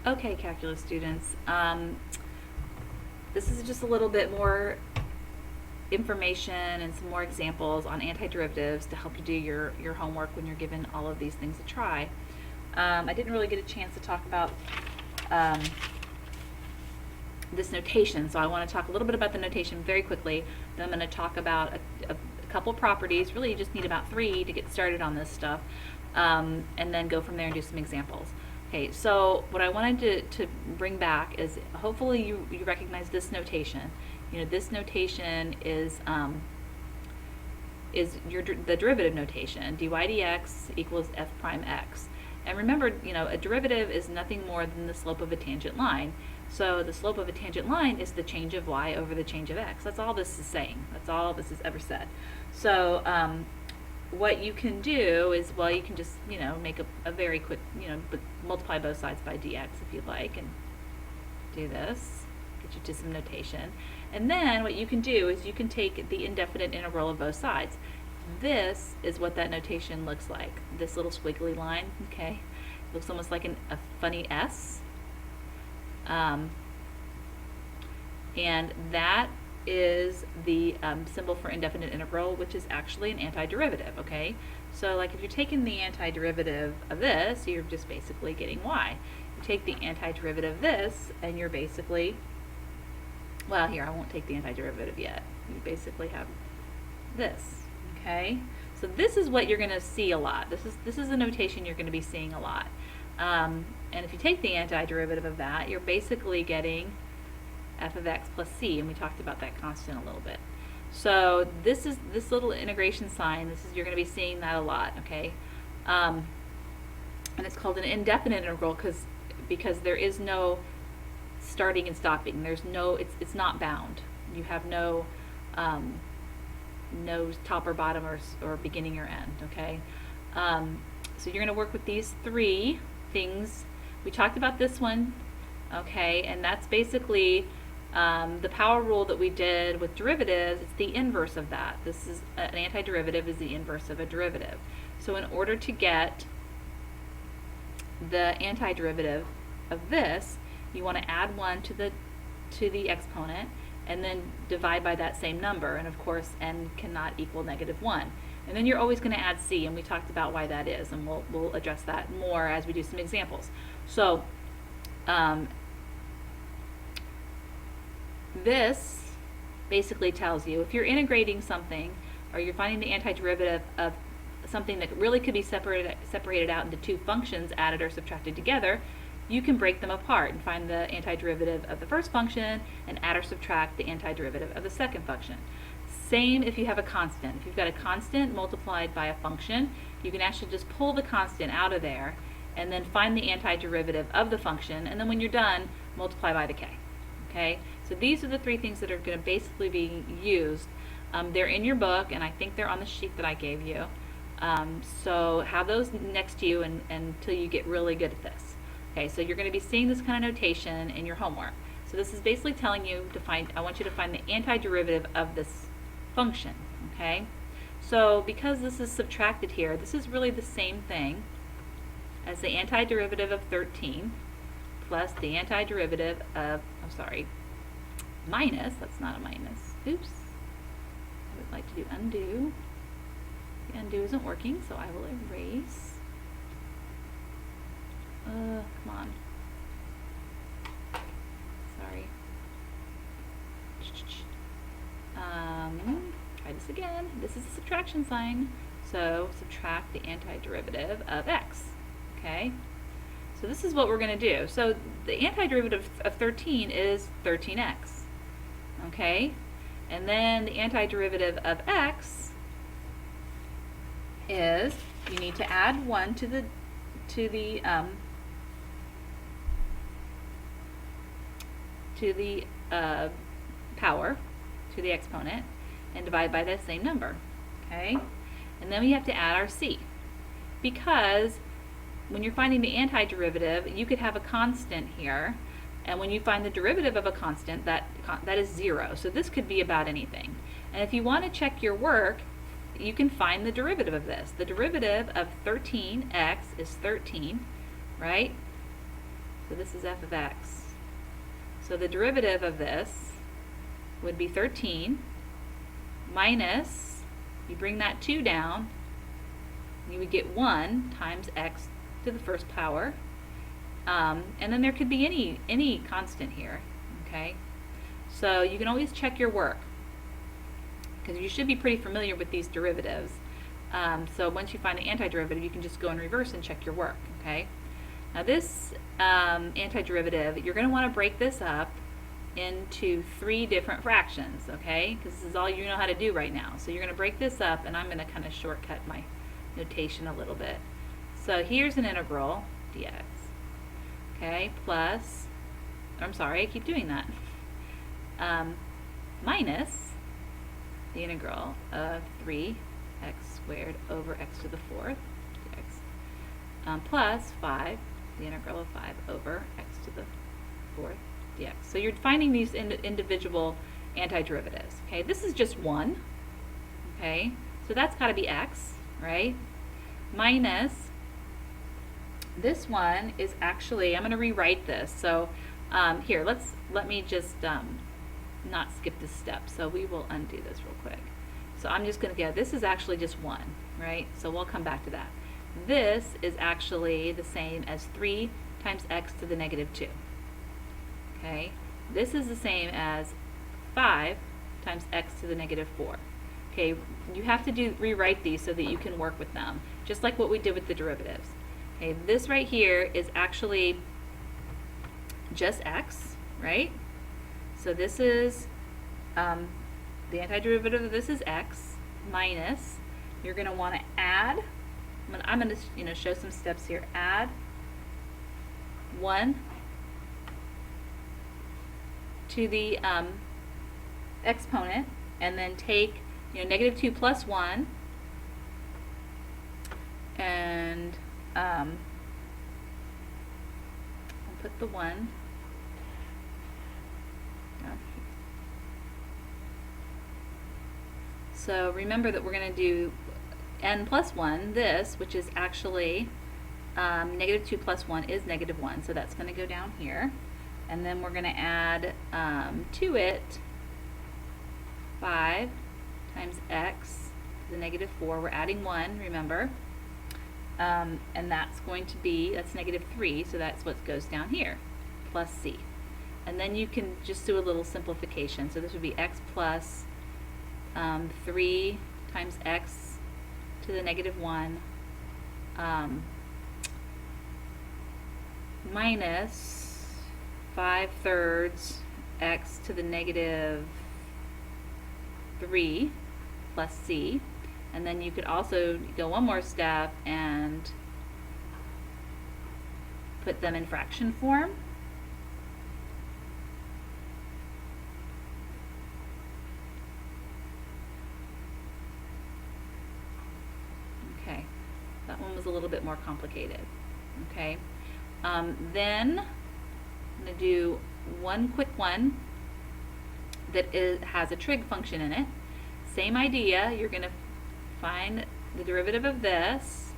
Okay, calculus students, this is just a little bit more information and some more examples on antiderivatives to help you do your homework when you're given all of these things a try. I didn't really get a chance to talk about this notation, so I want to talk a little bit about the notation very quickly. Then I'm going to talk about a couple properties. Really, you just need about 3 to get started on this stuff, and then go from there and do some examples. Okay, so what I wanted to bring back is hopefully you recognize this notation. You know, this notation is the derivative notation. dy dx equals f prime x. And remember, you know, a derivative is nothing more than the slope of a tangent line. So the slope of a tangent line is the change of y over the change of x. That's all this is saying. That's all this has ever said. So what you can do is, well, you can just, you know, make a very quick, you know, multiply both sides by dx if you'd like, and do this, get you to some notation. And then what you can do is you can take the indefinite integral of both sides. This is what that notation looks like. This little squiggly line, okay? It looks almost like a funny S. And that is the symbol for indefinite integral, which is actually an antiderivative, okay? So like if you're taking the antiderivative of this, you're just basically getting y. You take the antiderivative of this, and you're basically, well, here, I won't take the antiderivative yet. You basically have this, okay? So this is what you're going to see a lot. This is a notation you're going to be seeing a lot. And if you take the antiderivative of that, you're basically getting f of x plus c, and we talked about that constant a little bit. So this is this little integration sign. You're going to be seeing that a lot, okay? And it's called an indefinite integral because there is no starting and stopping. There's no, it's not bound. You have no no top or bottom or beginning or end, okay? So you're going to work with these 3 things. We talked about this one, okay, and that's basically the power rule that we did with derivatives. It's the inverse of that. This is an antiderivative is the inverse of a derivative. So in order to get the antiderivative of this, you want to add 1 to the exponent and then divide by that same number, and of course n cannot equal -1. And then you're always going to add c, and we talked about why that is, and we'll address that more as we do some examples. So this basically tells you if you're integrating something or you're finding the antiderivative of something that really could be separated out into 2 functions added or subtracted together, you can break them apart and find the antiderivative of the first function and add or subtract the antiderivative of the second function. Same if you have a constant. If you've got a constant multiplied by a function, you can actually just pull the constant out of there and then find the antiderivative of the function, and then when you're done, multiply by the k. Okay? So these are the 3 things that are going to basically be used. They're in your book, and I think they're on the sheet that I gave you. So have those next to you until you get really good at this. Okay, so you're going to be seeing this kind of notation in your homework. So this is basically telling you to find, I want you to find the antiderivative of this function, okay? So because this is subtracted here, this is really the same thing as the antiderivative of 13 plus the antiderivative of, minus, that's not a minus, oops. I would like to do undo. The undo isn't working, so I will erase. Come on. Sorry. Try this again. This is a subtraction sign. So subtract the antiderivative of x. Okay? So this is what we're going to do. So the antiderivative of 13 is 13x. Okay? And then the antiderivative of x is, you need to add 1 to the power, to the exponent, and divide by that same number, okay? And then we have to add our c, because when you're finding the antiderivative, you could have a constant here, and when you find the derivative of a constant, that is 0. So this could be about anything. And if you want to check your work, you can find the derivative of this. The derivative of 13x is 13, right? So this is f of x. So the derivative of this would be 13 minus, you bring that 2 down, you would get 1 times x to the first power. And then there could be any constant here, okay? So you can always check your work, because you should be pretty familiar with these derivatives. So once you find the antiderivative, you can just go in reverse and check your work, okay? Now this antiderivative, you're going to want to break this up into 3 different fractions, okay? Because this is all you know how to do right now. So you're going to break this up, and I'm going to kind of shortcut my notation a little bit. So here's an integral dx, okay, plus, I'm sorry, I keep doing that, minus the integral of 3x squared over x to the 4th dx, plus 5, the integral of 5 over x to the 4th dx. So you're finding these individual antiderivatives, okay? This is just one, okay? So that's got to be x, right? Minus, this one is actually, I'm going to rewrite this. So here, let me just not skip this step. So we will undo this real quick. So I'm just going to get, this is actually just 1, right? So we'll come back to that. This is actually the same as 3 times x to the negative 2. Okay? This is the same as 5 times x to the negative 4. Okay, you have to rewrite these so that you can work with them, just like what we did with the derivatives. Okay, this right here is actually just x, right? So this is the antiderivative of this is x minus, you're going to want to add, I'm going to show some steps here, add 1 to the exponent, and then take negative 2 plus 1, and I'll put the 1 down here. So remember that we're going to do n plus 1, this, which is actually negative 2 plus 1 is negative 1, so that's going to go down here. And then we're going to add to it 5 times x to the negative 4. We're adding 1, remember. And that's going to be, that's negative 3, so that's what goes down here, plus c. And then you can just do a little simplification. So this would be x plus 3 times x to the negative 1 minus 5/3 x to the negative 3 plus c. And then you could also go one more step and put them in fraction form. Okay, that one was a little bit more complicated. Okay, then I'm going to do one quick one that has a trig function in it. Same idea, you're going to find the derivative of this,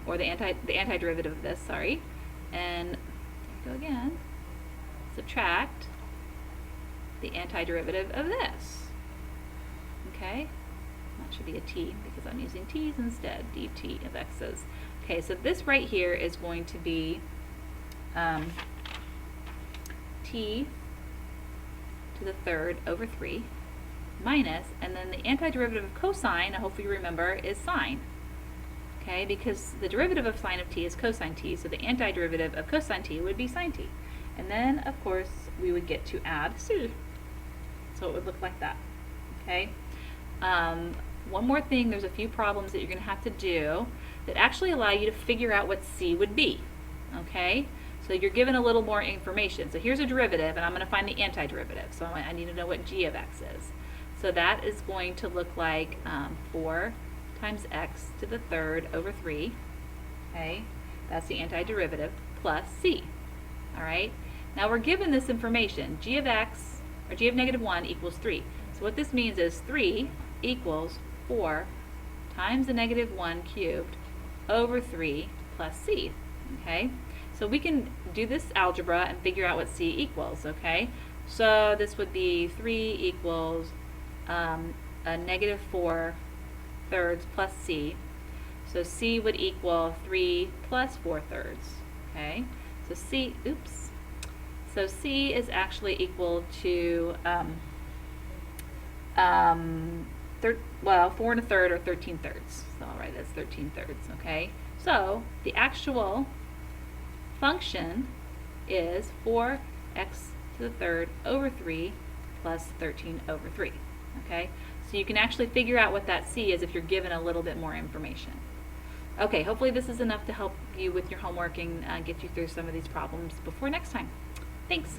or the antiderivative of this, sorry, and there you go again, subtract the antiderivative of this. Okay, that should be a t because I'm using t's instead, dt of x's. Okay, so this right here is going to be t to the 3rd over 3 minus, and then the antiderivative of cosine, I hope you remember, is sine. Okay, because the derivative of sine of t is cosine t, so the antiderivative of cosine t would be sine t. And then, of course, we would get to add c. So it would look like that. Okay. One more thing, there's a few problems that you're going to have to do that actually allow you to figure out what c would be. Okay. So you're given a little more information. So here's a derivative, and I'm going to find the antiderivative. So I need to know what g of x is. So that is going to look like 4 times x to the 3rd over 3. Okay, that's the antiderivative, plus c. All right. Now we're given this information. G of x, or g of negative 1 equals 3. So what this means is 3 equals 4 times the negative 1 cubed over 3 plus c. Okay. So we can do this algebra and figure out what c equals, okay? So this would be 3 equals a negative 4 thirds plus c. So c would equal 3 plus 4 thirds, okay? So c is actually equal to 4 1/3 or 13 thirds. So I'll write that's 13 thirds, okay? So the actual function is 4x to the third over 3 plus 13 over 3, okay? So you can actually figure out what that c is if you're given a little bit more information. Okay, hopefully this is enough to help you with your homework and get you through some of these problems before next time. Thanks.